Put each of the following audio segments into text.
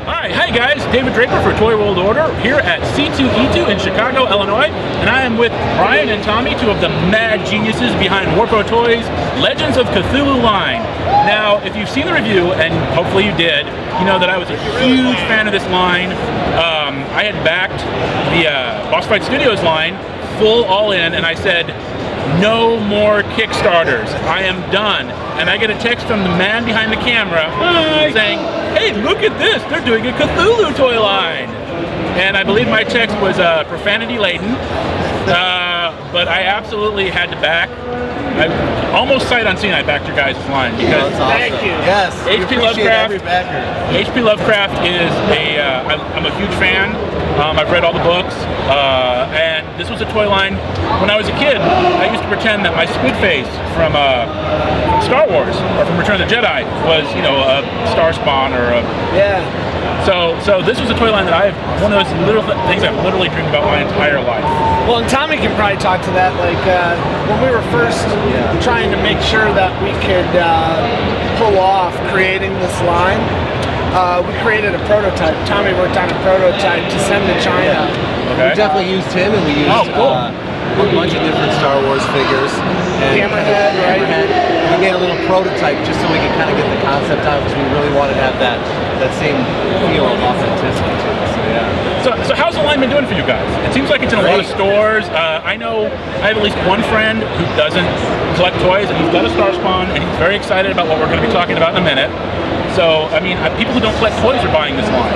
Hi guys, David Draper for ToyWorldOrder here at C2E2 in Chicago, Illinois, and I am with Brian and Tommy, two of the mad geniuses behind Warpo Toys' Legends of Cthulhu line. Now, if you've seen the review, and hopefully you did, you know that I was a huge fan of this line. I had backed the Boss Fight Studios line, full all in, and I said, no more Kickstarters. I am done. And I get a text from the man behind the camera saying, hey, look at this. They're doing a Cthulhu toy line. And I believe my text was profanity laden. But I absolutely had to back. I almost sight unseen, I backed your guys' line because Thank you. Yes, H.P. Lovecraft. H.P. Lovecraft is I'm a huge fan. I've read all the books, and this was a toy line. When I was a kid, I used to pretend that my squid face from Star Wars or from Return of the Jedi was, you know, a star spawn or a So this was a toy line that one of those little things I've literally dreamed about my entire life. Well, and Tommy can probably talk to that. Like when we were first trying to make sure that we could pull off creating this line, we created a prototype. Tommy worked on a prototype to send to China. Okay. We definitely used him, and we used a bunch of different Star Wars figures. And Hammerhead, right? We made a little prototype just so we could kind of get the concept out, because we really wanted to have that same feel of authenticity to it. So yeah. So how's the line been doing for you guys? It seems like it's in a lot of stores. I know I have at least one friend who doesn't collect toys, and he's got a Star Spawn, and he's very excited about what we're going to be talking about in a minute. So, I mean, people who don't collect toys are buying this line.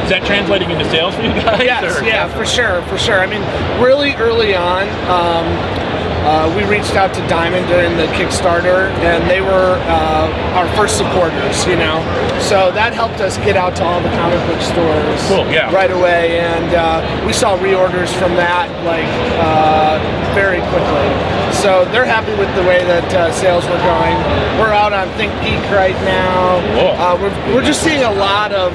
Is that translating into sales for you guys? Yes, yeah, for sure. I mean, really early on, we reached out to Diamond during the Kickstarter, and they were our first supporters, you know. So that helped us get out to all the comic book stores right away, and we saw reorders from that like very quickly. So they're happy with the way that sales were going. We're out on Think Geek right now. We're just seeing a lot of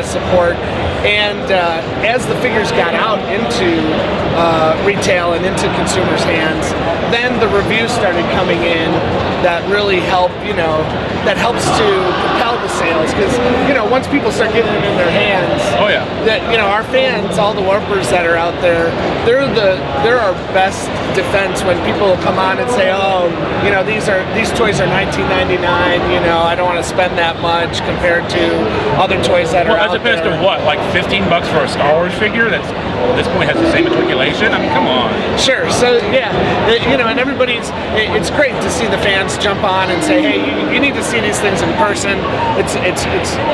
support, and as the figures got out into retail and into consumers' hands, then the reviews started coming in that really help, you know, that helps to propel the sales, because, you know, once people start getting them in their hands, that, you know, our fans, all the warpers that are out there, they're our best defense when people come on and say, oh, you know, these toys are $19.99, you know, I don't want to spend that much compared to other toys that are out there. As opposed to what, like $15 for a Star Wars figure that's at this point has the same matriculation? I mean, come on. Sure. So yeah, you know, and it's great to see the fans jump on and say, hey, you need to see these things in person. It's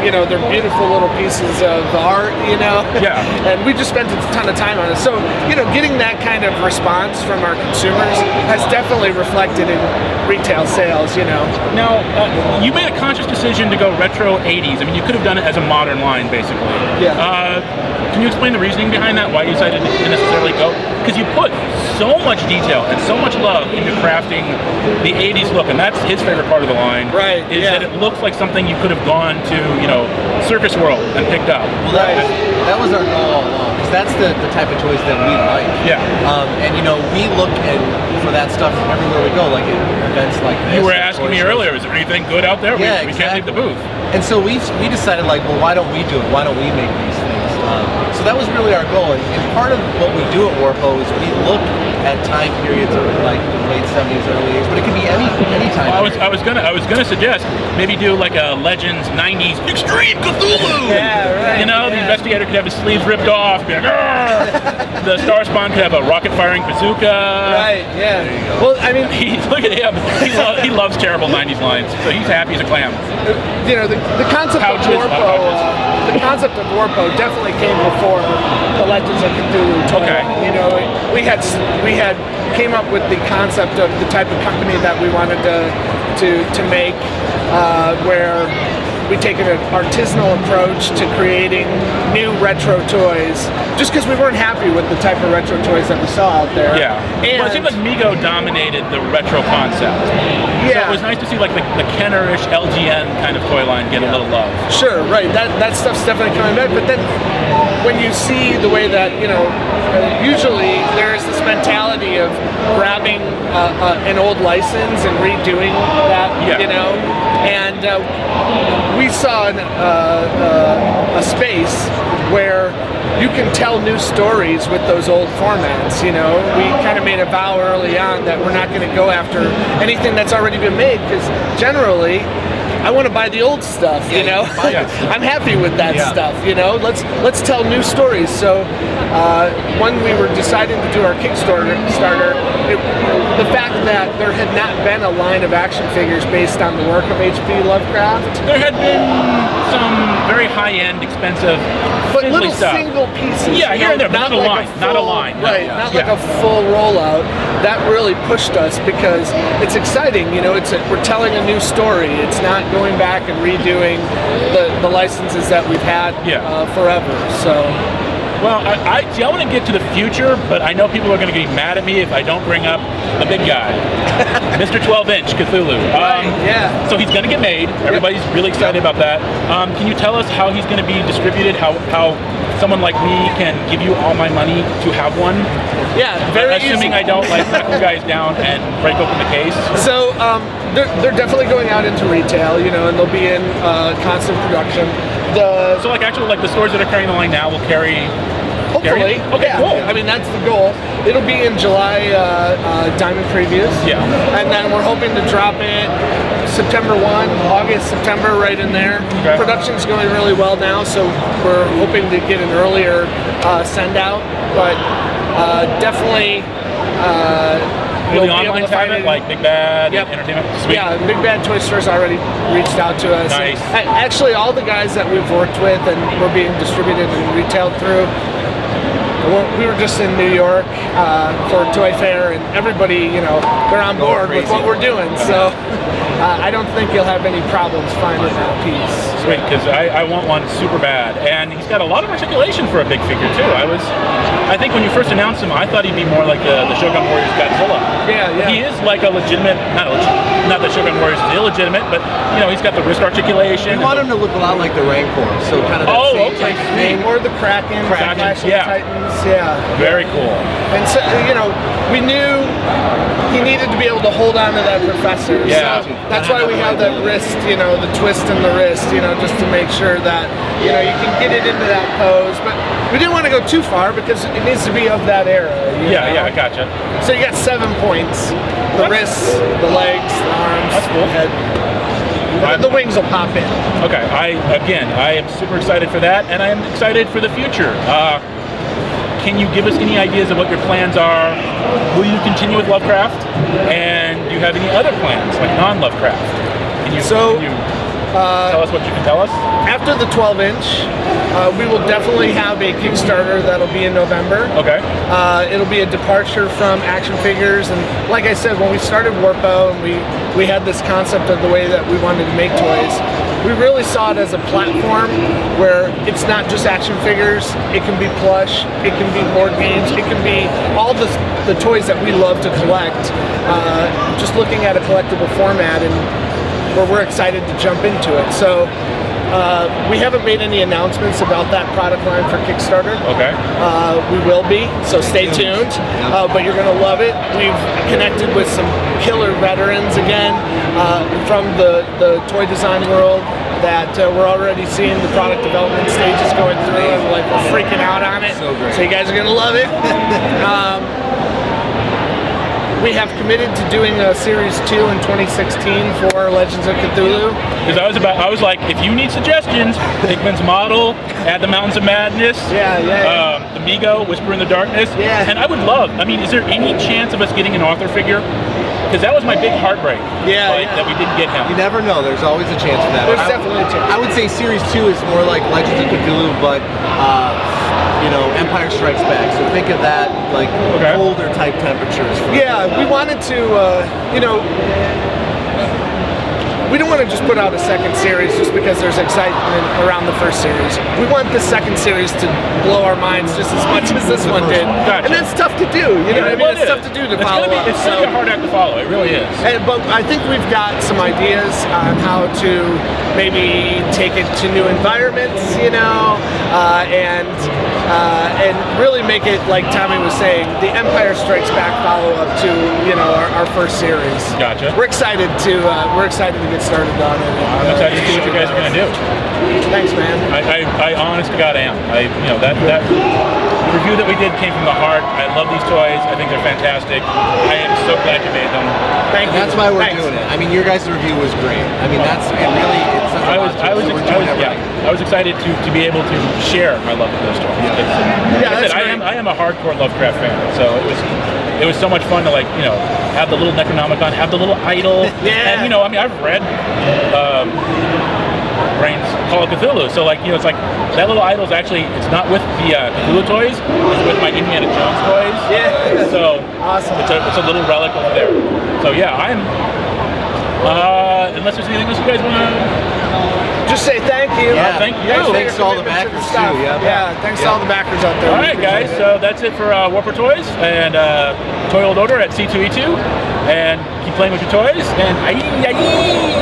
you know, they're beautiful little pieces of art, you know. Yeah. And we just spent a ton of time on it. So, you know, getting that kind of response from our consumers has definitely reflected in retail sales, you know. Now, you made a conscious decision to go retro 80s. I mean, you could have done it as a modern line, basically. Yeah. Can you explain the reasoning behind that? Why you decided to necessarily go? Because you put so much detail and so much love into crafting the 80s look, and that's his favorite part of the line. Right. Is that it looks like something you could have gone to, you know, Circus World and picked up. Well, that was our goal all along, because that's the type of toys that we like. Yeah. And you know, we look for that stuff everywhere we go, like at events like this. You were asking me earlier, is there anything good out there? Yeah, we can't leave the booth. And so we decided, like, well, why don't we do it? Why don't we make these things? So that was really our goal, and part of what we do at Warpo is we look at time periods of like the late 70s, early 80s, but it could be any time. Well, I was gonna suggest maybe do like a Legends 90s Extreme Cthulhu. Yeah, right. You know, the investigator could have his sleeves ripped off. Be like, the Star Spawn could have a rocket firing bazooka. Right. Yeah. Well, I mean, look at him. He loves terrible 90s lines, so he's happy as a clam. You know, the concept of Warpo. The concept of Warpo definitely came before the Legends of Cthulhu toy. Okay. You know, we had came up with the concept of the type of company that we wanted to make, where we take an artisanal approach to creating new retro toys, just because we weren't happy with the type of retro toys that we saw out there. Yeah. And well, it seemed like Mego dominated the retro concept. Yeah. So it was nice to see like the Kenner-ish LGN kind of toy line get a little love. Sure, right. That stuff's definitely coming back. But then when you see the way that, you know, usually there is this mentality of grabbing an old license and redoing that, you know, and we saw a space where you can tell new stories with those old formats, you know. We kind of made a vow early on that we're not going to go after anything that's already been made, because generally I want to buy the old stuff, you know. I'm happy with that stuff, you know. Let's tell new stories. So when we were deciding to do our Kickstarter, the fact that there had not been a line of action figures based on the work of H.P. Lovecraft. There had been some very high-end, expensive, but little stuff. Single pieces. Yeah, here and there, but not a line. Not a line. Right, not like a full rollout. That really pushed us because it's exciting, you know. We're telling a new story. It's not going back and redoing the licenses that we've had forever. So. Well, I want to get to the future, but I know people are going to get mad at me if I don't bring up the big guy, Mr. 12-inch Cthulhu. So he's going to get made. Everybody's really excited about that. Can you tell us how he's going to be distributed? How someone like me can give you all my money to have one? Yeah, very assuming easy. I don't like knock you guys down and break open the case. So they're definitely going out into retail, you know, and they'll be in constant production. So like actually like the stores that are carrying the line now will carry. Hopefully. Okay, cool. I mean, that's the goal. It'll be in July Diamond Previews. Yeah. And then we're hoping to drop it September 1, August, September, right in there. Okay. Production's going really well now, so we're hoping to get an earlier send out. But definitely Will the online have it, like Big Bad Entertainment? Sweet. Yeah, Big Bad Toy Stores already reached out to us. Nice. Actually, all the guys that we've worked with and we're being distributed and retailed through, we were just in New York for Toy Fair, and everybody, you know, they're on board with what we're doing. So I don't think you'll have any problems finding that piece. Sweet, because I want one super bad, and he's got a lot of articulation for a big figure too. I think when you first announced him, I thought he'd be more like the Shogun Warriors Godzilla. Yeah. He is like a legitimate, not that Shogun Warriors is illegitimate, but you know, he's got the wrist articulation. We want him to look a lot like the Rancor, so kind of that same type of thing. Or the Kraken, Flashing Titans. Yeah. Very cool. And so, you know, we knew he needed to be able to hold on to that professor. Yeah. So that's why we have that wrist, you know, the twist in the wrist, you know, just to make sure that, you know, you can get it into that pose. But we didn't want to go too far because it needs to be of that era. Yeah, I gotcha. So you got 7 points. The wrists, the legs, the arms, the head. The wings will pop in. Okay, I am super excited for that, and I am excited for the future. Can you give us any ideas of what your plans are? Will you continue with Lovecraft? And do you have any other plans, like non-Lovecraft? Can you tell us what you can tell us? After the 12-inch, we will definitely have a Kickstarter that'll be in November. Okay. It'll be a departure from action figures, and like I said, when we started Warpo and we had this concept of the way that we wanted to make toys, we really saw it as a platform where it's not just action figures, it can be plush, it can be board games, it can be all the toys that we love to collect, just looking at a collectible format, and where we're excited to jump into it. So we haven't made any announcements about that product line for Kickstarter. Okay. We will be, so stay tuned. But you're going to love it. We've connected with some killer veterans again from the toy design world that we're already seeing the product development stages going through, and like we're freaking out on it. So great. So you guys are going to love it. We have committed to doing a Series 2 in 2016 for Legends of Cthulhu. Because I was like, if you need suggestions, Hickman's model, Add the Mountains of Madness, the Migo, Whisper in the Darkness, and I would love, I mean, is there any chance of us getting an author figure? Because that was my big heartbreak, that we didn't get him. You never know, there's always a chance for that. There's definitely a chance. I would say Series 2 is more like Legends of Cthulhu, but you know, Empire Strikes Back. So think of that like colder type temperatures. We wanted to, you know, we don't want to just put out a second series just because there's excitement around the first series. We want the second series to blow our minds just as much as this one did. Gotcha. And that's tough to do, you know what I mean? It's tough to do to follow up. It's gonna be a hard act to follow, it really is. But I think we've got some ideas on how to maybe take it to new environments, you know, and really make it, like Tommy was saying, the Empire Strikes Back follow-up to, you know, our first series. Gotcha. We're excited to get started on it. I'm excited to see what you guys are gonna do. Thanks, man. I honest to God am. You know, that review that we did came from the heart. I love these toys. I think they're fantastic. I am so glad you made them. Thank you. That's why we're doing it. I mean, your guys' review was great. I mean, it's such a lot to it, so we're doing it right. I was excited to be able to share my love of those toys. Yeah, Like I am a hardcore Lovecraft fan, so it was so much fun to, like, you know, have the little Necronomicon, have the little idol. Yeah. And, you know, I mean, I've read Brain's Call of Cthulhu, so, like, you know, it's like that little idol's actually, it's not with the Cthulhu toys, it's with my Indiana Jones toys. Yeah. So awesome. It's a little relic over there. So yeah, I'm. Unless there's anything else you guys want to. Just say thank you. Yeah, thank you. Thanks to all the backers too. Yeah, thanks to all the backers out there. All right, guys. So that's it for Warpo Toys and ToyWorldOrder at C2E2. And keep playing with your toys. And aye.